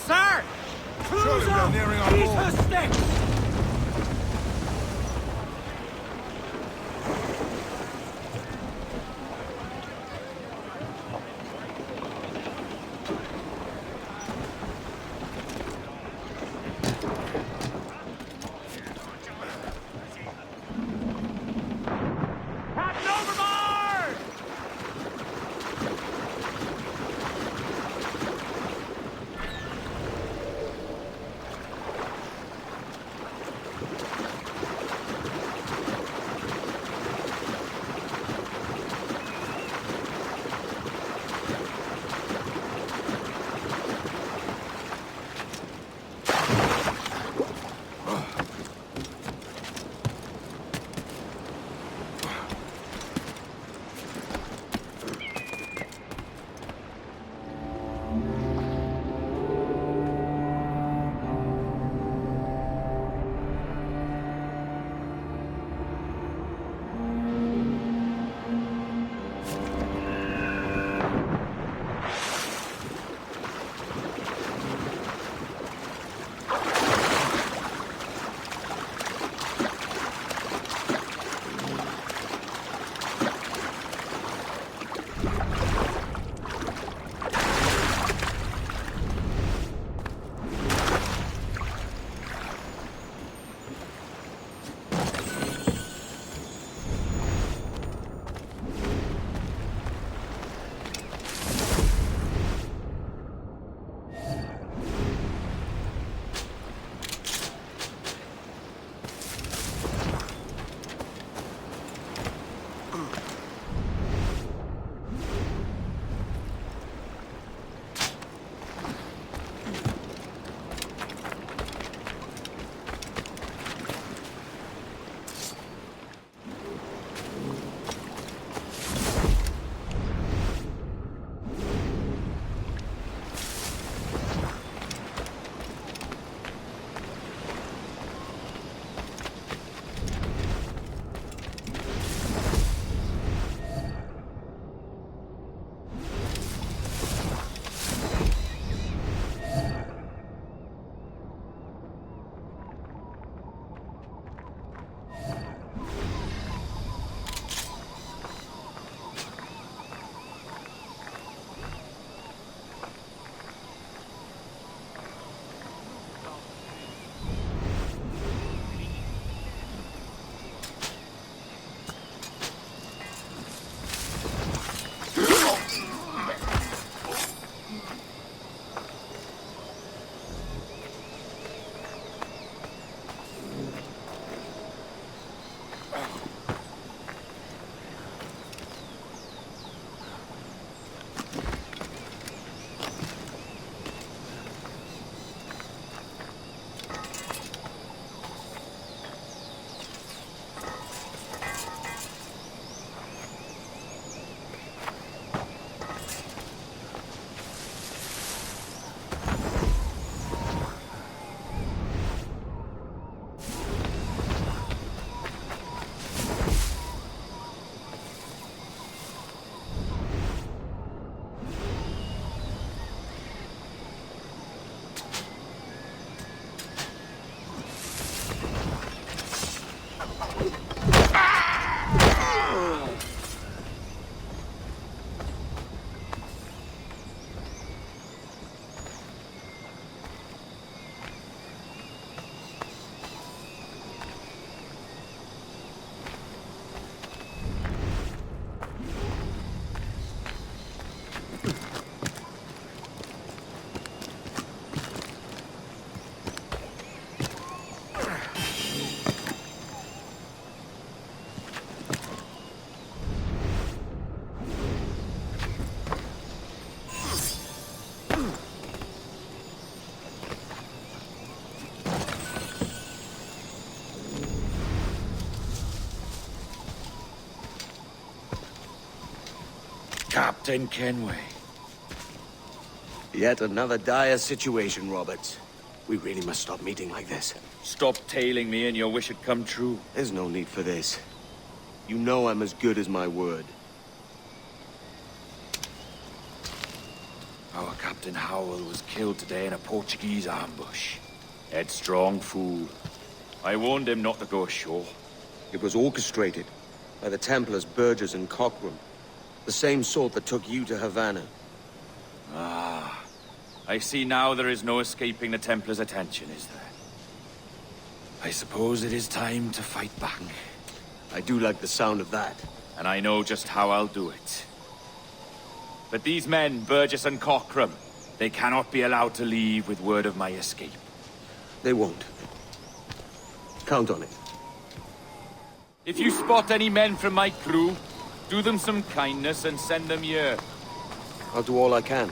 Sir! Surely we are nearing our Eat goal. her sticks! Captain overboard! Captain Kenway. Yet another dire situation, Roberts. We really must stop meeting like this. Stop tailing me and your wish had come true. There's no need for this. You know I'm as good as my word. Our Captain Howell was killed today in a Portuguese ambush. Headstrong fool. I warned him not to go ashore. It was orchestrated by the Templars Burgess and Cockrum. The same sort that took you to Havana. Ah. I see now there is no escaping the Templars' attention, is there? I suppose it is time to fight back. I do like the sound of that. And I know just how I'll do it. But these men, Burgess and Cockrum, they cannot be allowed to leave with word of my escape. They won't. Count on it. If you spot any men from my crew, do them some kindness and send them here. I'll do all I can.